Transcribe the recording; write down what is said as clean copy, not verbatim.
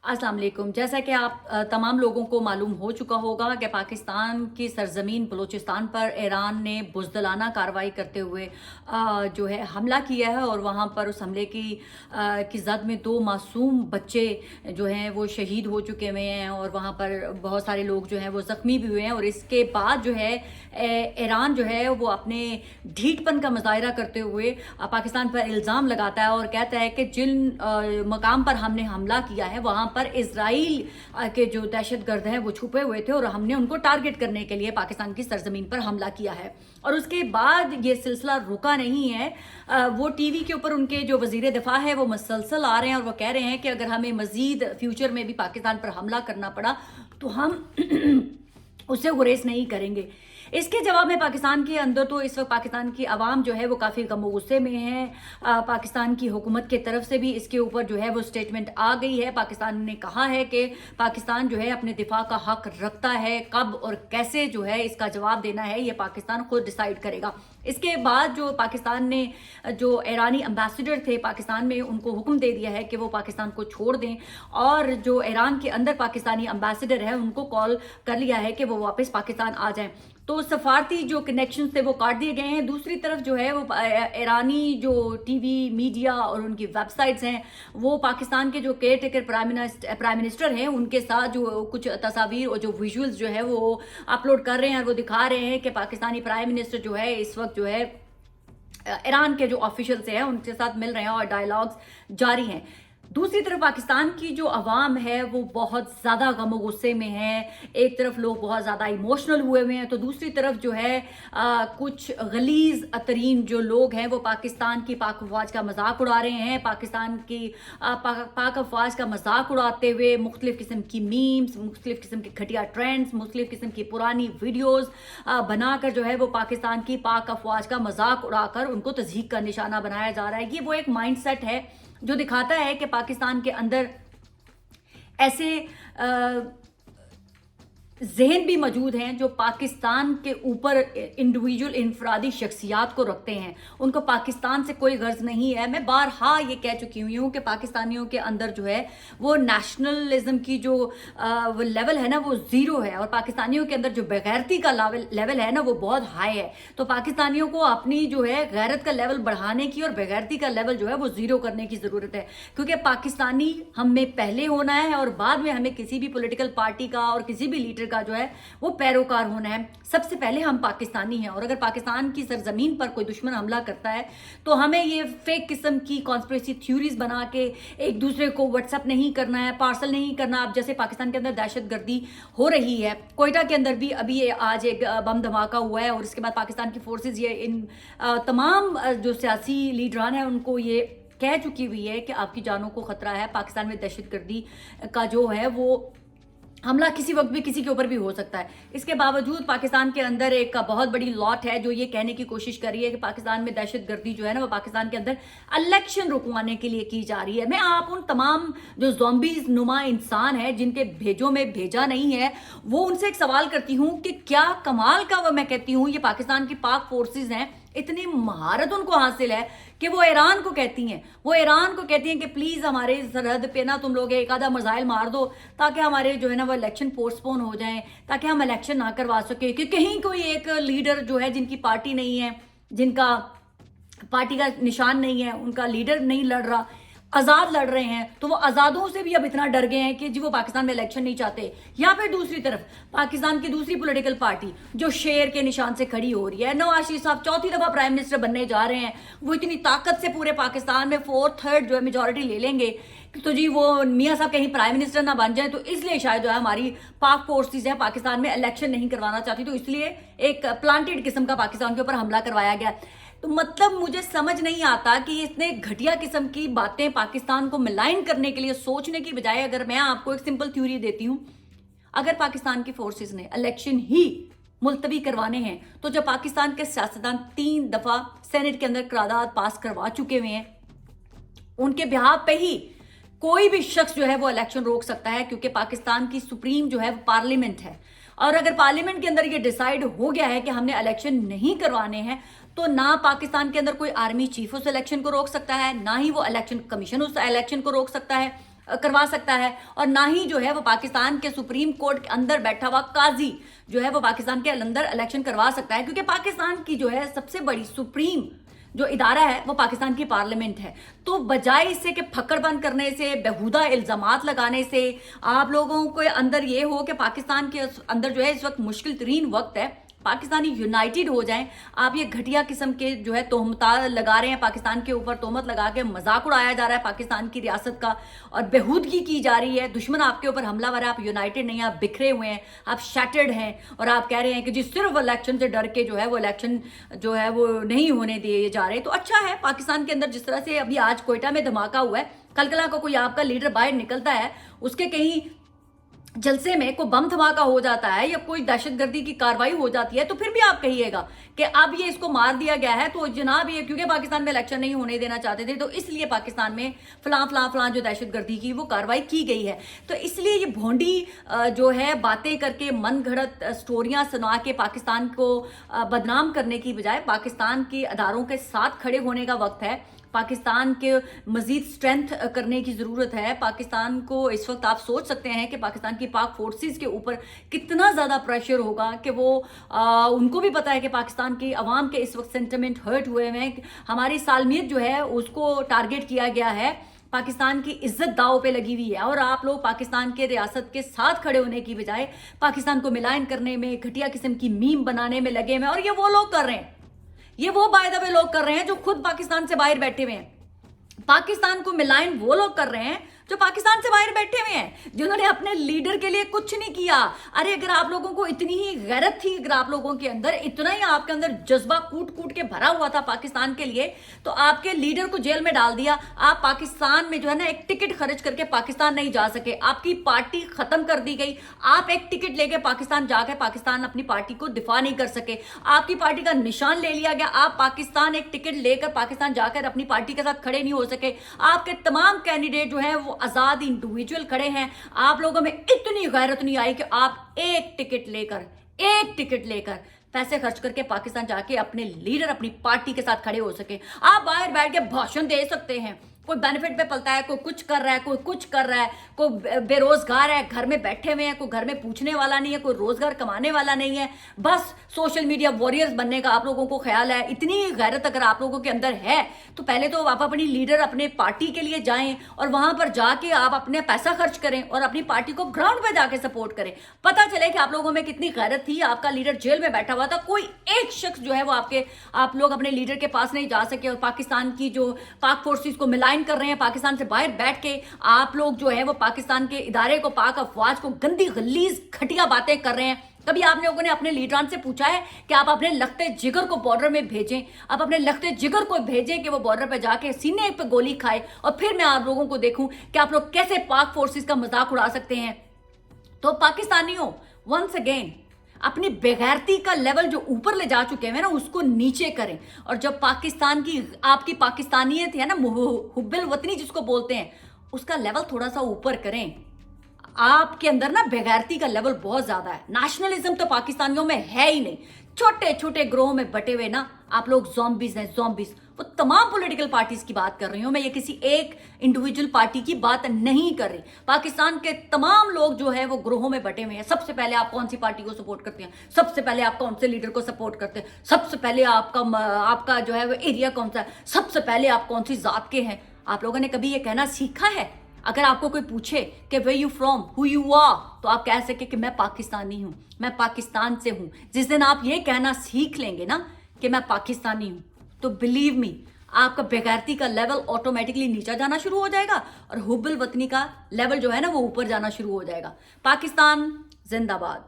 अस्सलाम वालेकुम। जैसा कि आप तमाम लोगों को मालूम हो चुका होगा कि पाकिस्तान की सरजमीन बलूचिस्तान पर ईरान ने बुज़दिलाना कार्रवाई करते हुए जो है हमला किया है और वहाँ पर उस हमले की ज़द में दो मासूम बच्चे जो हैं वो शहीद हो चुके हुए हैं और वहाँ पर बहुत सारे लोग जो हैं वो ज़ख्मी भी हुए हैं। और इसके बाद जो है ईरान जो है वो अपने ढीठपन का मुजाहरा करते हुए पाकिस्तान पर इल्ज़ाम लगाता है और कहता है कि जिन मकाम पर हमने हमला किया है वहाँ पर इजराइल के जो दहशतगर्द हैं वो छुपे हुए थे और हमने उनको टारगेट करने के लिए पाकिस्तान की सरजमीन पर हमला किया है। और उसके बाद ये सिलसिला रुका नहीं है। वो टीवी के ऊपर उनके जो वजीर दिफा है वो मुसलसल आ रहे हैं और वो कह रहे हैं कि अगर हमें मजीद फ्यूचर में भी पाकिस्तान पर हमला करना पड़ा तो हम उससे गुरेज नहीं करेंगे। इसके जवाब में पाकिस्तान के अंदर तो इस वक्त पाकिस्तान की आवाम जो है वो काफ़ी गम गुस्से में है। पाकिस्तान की हुकूमत की तरफ से भी इसके ऊपर जो है वो स्टेटमेंट आ गई है। पाकिस्तान ने कहा है कि पाकिस्तान जो है अपने दिफा का हक रखता है, कब और कैसे जो है इसका जवाब देना है ये पाकिस्तान खुद डिसाइड करेगा। इसके बाद जो पाकिस्तान ने जो ईरानी एम्बेसडर थे पाकिस्तान में उनको हुक्म दे दिया है कि वो पाकिस्तान को छोड़ दें और जो ईरान के अंदर पाकिस्तानी एम्बेसडर है उनको कॉल कर लिया है कि वो वापस पाकिस्तान आ जाएं। तो सफारती जो कनेक्शन थे वो काट दिए गए हैं। दूसरी तरफ जो है वो ईरानी जो टीवी मीडिया और उनकी वेबसाइट्स हैं वो पाकिस्तान के जो केयर टेकर प्राइम मिनिस्टर हैं उनके साथ जो कुछ तस्वीर और जो विजुअल्स जो है वो अपलोड कर रहे हैं और वो दिखा रहे हैं कि पाकिस्तानी प्राइम मिनिस्टर जो है इस वक्त जो है ईरान के जो ऑफिशियल्स हैं उनके साथ मिल रहे हैं और डायलॉग्स जारी हैं। दूसरी तरफ पाकिस्तान की जो अवाम है वो बहुत ज़्यादा गम गुस्से में है। एक तरफ लोग बहुत ज़्यादा इमोशनल हुए हुए हैं तो दूसरी तरफ जो है कुछ गलीज़ तरीन जो लोग हैं वो पाकिस्तान की पाक अफवाज का मजाक उड़ा रहे हैं। पाकिस्तान की पाक अफवाज का मजाक उड़ाते हुए मुख्तलिफ़ किस्म की मीम्स, मुख्तलिफ़ किस्म के घटिया ट्रेंड्स, मुख्तलिफ़ किस्म की पुरानी वीडियोज़ बनाकर जो है वो पाकिस्तान की पाक अफवाज का मजाक उड़ाकर उनको तज़हीक का निशाना बनाया जा रहा है। ये वो एक माइंड सेट है जो दिखाता है कि पाकिस्तान के अंदर ऐसे जहन भी मौजूद हैं जो पाकिस्तान के ऊपर इंडिविजुअल इनफरादी शख्सियात को रखते हैं। उनको पाकिस्तान से कोई गर्ज नहीं है। मैं बारहा ये कह चुकी हुई हूँ कि पाकिस्तानियों के अंदर जो है वो नेशनलिज्म की जो वो लेवल है ना वो ज़ीरो है और पाकिस्तानियों के अंदर जो बेगैरती का लेवल है ना वो बहुत हाई है। तो पाकिस्तानियों को अपनी जो है गैरत का लेवल बढ़ाने की और बेगैरती का लेवल जो है वो ज़ीरो करने की ज़रूरत है, क्योंकि पाकिस्तानी हमें पहले होना है और बाद में हमें किसी भी पॉलिटिकल पार्टी का और किसी भी लीडर का जो है वो पैरोकार होना है। सबसे पहले हम पाकिस्तानी हैं और अगर पाकिस्तान की सरजमीन पर कोई दुश्मन हमला करता है तो हमें ये फेक किस्म की कॉन्स्पिरेसी थ्योरीज बना के एक दूसरे को व्हाट्सएप नहीं करना है, पार्सल नहीं करना। अब जैसे पाकिस्तान के अंदर दहशतगर्दी हो रही है, कोयटा के अंदर भी अभी आज एक बम धमाका हुआ है और इसके बाद पाकिस्तान की फोर्सेज ये इन तमाम जो सियासी लीडरान हैं उनको ये कह चुकी हुई है कि आपकी जानों को खतरा है। पाकिस्तान में दहशतगर्दी का जो है वो हमला किसी वक्त भी किसी के ऊपर भी हो सकता है। इसके बावजूद पाकिस्तान के अंदर एक बहुत बड़ी लॉट है जो ये कहने की कोशिश कर रही है कि पाकिस्तान में दहशतगर्दी जो है ना वो पाकिस्तान के अंदर इलेक्शन रुकवाने के लिए की जा रही है। मैं आप उन तमाम जो ज़ॉम्बीज़ नुमा इंसान है जिनके भेजों में भेजा नहीं है वो उनसे एक सवाल करती हूँ कि क्या कमाल का वो मैं कहती हूँ ये पाकिस्तान की पाक फोर्सेज हैं, इतनी महारत उनको हासिल है कि वो ईरान को कहती हैं कि प्लीज़ हमारे सरहद पे ना तुम लोग एक आधा मिसाइल मार दो ताकि हमारे जो है ना वो इलेक्शन पोस्टपोन हो जाएं, ताकि हम इलेक्शन ना करवा सके। कि कहीं कोई एक लीडर जो है जिनकी पार्टी नहीं है, जिनका पार्टी का निशान नहीं है, उनका लीडर नहीं लड़ रहा, आज़ाद लड़ रहे हैं, तो वो आज़ादों से भी अब इतना डर गए हैं कि जी वो पाकिस्तान में इलेक्शन नहीं चाहते। या फिर दूसरी तरफ पाकिस्तान की दूसरी पॉलिटिकल पार्टी जो शेर के निशान से खड़ी हो रही है, नवाज शरीफ साहब चौथी दफ़ा प्राइम मिनिस्टर बनने जा रहे हैं, वो इतनी ताकत से पूरे पाकिस्तान में 4/3 जो है मेजॉरिटी ले लेंगे तो जी वो मियाँ साहब कहीं प्राइम मिनिस्टर ना बन जाए। तो इसलिए शायद जो है हमारी पाक फोर्सेज है पाकिस्तान में इलेक्शन नहीं करवाना चाहती, तो इसलिए एक प्लांटेड किस्म का पाकिस्तान के ऊपर हमला करवाया गया। तो मतलब मुझे समझ नहीं आता कि इतने घटिया किस्म की बातें पाकिस्तान को मिलाइन करने के लिए सोचने की बजाय अगर मैं आपको एक सिंपल थ्योरी देती हूँ, अगर पाकिस्तान की फोर्सेस ने इलेक्शन ही मुलतवी करवाने हैं तो जब पाकिस्तान के सियासतदान 3 दफ़ा सेनेट के अंदर करारदाद पास करवा चुके हुए हैं, उनके बिहाफ पे ही कोई भी शख्स जो है वो इलेक्शन रोक सकता है, क्योंकि पाकिस्तान की सुप्रीम जो है वो पार्लियामेंट है। और अगर पार्लियामेंट के अंदर ये डिसाइड हो गया है कि हमने इलेक्शन नहीं करवाने हैं तो ना पाकिस्तान के अंदर कोई आर्मी चीफ उस इलेक्शन को रोक सकता है, ना ही वो इलेक्शन कमीशन उस इलेक्शन को रोक सकता है। करवा सकता है, और ना ही जो है वो पाकिस्तान के सुप्रीम कोर्ट के अंदर बैठा हुआ काजी जो है वो पाकिस्तान के अंदर इलेक्शन करवा सकता है, क्योंकि पाकिस्तान की जो है सबसे बड़ी सुप्रीम जो इदारा है वो पाकिस्तान की पार्लियामेंट है। तो बजाय इससे कि फक्कड़ बंद करने से, बेहुदा इल्जामात लगाने से, आप लोगों के अंदर ये हो कि पाकिस्तान के अंदर जो है इस वक्त मुश्किल तरीन वक्त है, पाकिस्तानी यूनाइटेड हो जाएं। आप ये घटिया किस्म के जो है तोहमता लगा रहे हैं, पाकिस्तान के ऊपर तोहमत लगा के मजाक उड़ाया जा रहा है पाकिस्तान की रियासत का, और बेहूदगी की जा रही है। दुश्मन आपके ऊपर हमलावर है, आप यूनाइटेड नहीं, आप बिखरे हुए हैं, आप शैटर्ड हैं, और आप कह रहे हैं कि जी सिर्फ इलेक्शन से डर के जो है वो इलेक्शन जो है वो नहीं होने दिए जा रहे। तो अच्छा है, पाकिस्तान के अंदर जिस तरह से अभी आज कोयटा में धमाका हुआ है, कल कला को कोई आपका लीडर बाहर निकलता है, उसके कहीं जलसे में कोई बम धमाका हो जाता है या कोई दहशतगर्दी की कार्रवाई हो जाती है, तो फिर भी आप कहिएगा कि अब ये इसको मार दिया गया है, तो जनाब ये क्योंकि पाकिस्तान में इलेक्शन नहीं होने देना चाहते थे, तो इसलिए पाकिस्तान में फलां जो दहशतगर्दी की वो कार्रवाई की गई है। तो इसलिए ये भोंडी जो है बातें करके मन घड़त स्टोरियां सुना के पाकिस्तान को बदनाम करने की बजाय पाकिस्तान के अदारों के साथ खड़े होने का वक्त है। पाकिस्तान के मजीद स्ट्रेंथ करने की ज़रूरत है। पाकिस्तान को इस वक्त आप सोच सकते हैं कि पाकिस्तान की पाक फोर्सेस के ऊपर कितना ज़्यादा प्रेशर होगा कि वो उनको भी पता है कि पाकिस्तान की आवाम के इस वक्त सेंटिमेंट हर्ट हुए हैं, हमारी सालमियत जो है उसको टारगेट किया गया है, पाकिस्तान की इज्जत दाव पे लगी हुई है, और आप लोग पाकिस्तान के रियासत के साथ खड़े होने की बजाय पाकिस्तान को मिलान करने में, घटिया किस्म की मीम बनाने में लगे हुए हैं। और ये वो लोग कर रहे हैं, ये वो बाय द वे लोग कर रहे हैं जो खुद पाकिस्तान से बाहर बैठे हुए हैं। पाकिस्तान को मिलान वो लोग कर रहे हैं जो पाकिस्तान से बाहर बैठे हुए हैं, जिन्होंने अपने लीडर के लिए कुछ नहीं किया। अरे अगर आप लोगों को इतनी ही गैरत थी, अगर आप लोगों के अंदर इतना ही आपके अंदर जज्बा कूट कूट के भरा हुआ था पाकिस्तान के लिए, तो आपके लीडर को जेल में डाल दिया। आप पाकिस्तान में जो है ना एक टिकट खर्च करके पाकिस्तान नहीं जा सके, आपकी पार्टी खत्म कर दी गई। आप एक टिकट लेके पाकिस्तान जाके पाकिस्तान अपनी पार्टी को दिफा नहीं कर सके, आपकी पार्टी का निशान ले लिया गया। आप पाकिस्तान एक टिकट लेकर पाकिस्तान जाकर अपनी पार्टी के साथ खड़े नहीं हो सके। आपके तमाम कैंडिडेट जो है वो आजाद इंडिविजुअल खड़े हैं। आप लोगों में इतनी गैरत नहीं आई कि आप एक टिकट लेकर पैसे खर्च करके पाकिस्तान जाके अपने लीडर, अपनी पार्टी के साथ खड़े हो सके। आप बाहर बैठ के भाषण दे सकते हैं, कोई बेनिफिट पे पलता है, कोई कुछ कर रहा है, कोई कुछ कर रहा है, कोई बेरोजगार है, घर में बैठे हुए हैं, कोई घर में पूछने वाला नहीं है, कोई रोजगार कमाने वाला नहीं है, बस सोशल मीडिया वॉरियर्स बनने का आप लोगों को ख्याल है। इतनी गैरत अगर आप लोगों के अंदर है तो पहले तो आप अपनी लीडर, अपने पार्टी के लिए जाएं और वहां पर जाके आप अपने पैसा खर्च करें और अपनी पार्टी को ग्राउंड पे जाके सपोर्ट करें। पता चले कि आप लोगों में कितनी गैरत थी। आपका लीडर जेल में बैठा हुआ था, कोई एक शख्स जो है वो आप लोग अपने लीडर के पास नहीं जा सके, और पाकिस्तान की जो पाक फोर्सेस को मिलान कर रहे हैं, पाकिस्तान से बाहर बैठ के आप लोग जो है वो पाकिस्तान के इदारे को, पाक अफवाज को गंदी गलीज घटिया बातें कर रहे हैं। कभी आप लोगों ने अपने लीडरान से पूछा है कि आप अपने लखते जिगर को बॉर्डर में भेजें, आप अपने लखते जिगर को भेजें कि वो बॉर्डर पे जाके सीने पे गोली खाए, और फिर मैं आप लोगों को देखूं कि आप लोग कैसे पाक फोर्सेस का मजाक उड़ा सकते हैं। तो पाकिस्तानियों, वंस अगेन अपनी बेगैरती का लेवल जो ऊपर ले जा चुके हैं ना, उसको नीचे करें। और जब पाकिस्तान की, आपकी पाकिस्तानियत है ना, हुब्बिल वतनी जिसको बोलते हैं, उसका लेवल थोड़ा सा ऊपर करें। आपके अंदर ना बेगैरती का लेवल बहुत ज्यादा है, नेशनलिज्म तो पाकिस्तानियों में है ही नहीं। छोटे छोटे ग्रोह में बटे हुए ना आप लोग ज़ॉम्बीज हैं, ज़ॉम्बीज। वो तमाम पॉलिटिकल पार्टीज की बात कर रही हूं मैं, ये किसी एक इंडिविजुअल पार्टी की बात नहीं कर रही। पाकिस्तान के तमाम लोग जो है वो ग्रोहों में बटे हुए हैं। सबसे पहले आप कौन सी पार्टी को सपोर्ट करते हैं, सबसे पहले आप कौन से लीडर को सपोर्ट करते हैं, सबसे पहले आपका जो है वो एरिया कौन सा है, सबसे पहले आप कौन सी जात के हैं। आप लोगों ने कभी ये कहना सीखा है? अगर आपको कोई पूछे कि where you from, who you are, तो आप कह सके कि मैं पाकिस्तानी हूं, मैं पाकिस्तान से हूं। जिस दिन आप ये कहना सीख लेंगे ना कि मैं पाकिस्तानी हूं, तो बिलीव मी आपका बेगैरती का लेवल ऑटोमेटिकली नीचा जाना शुरू हो जाएगा और हुब्बिल वतनी का लेवल जो है ना वो ऊपर जाना शुरू हो जाएगा। पाकिस्तान जिंदाबाद।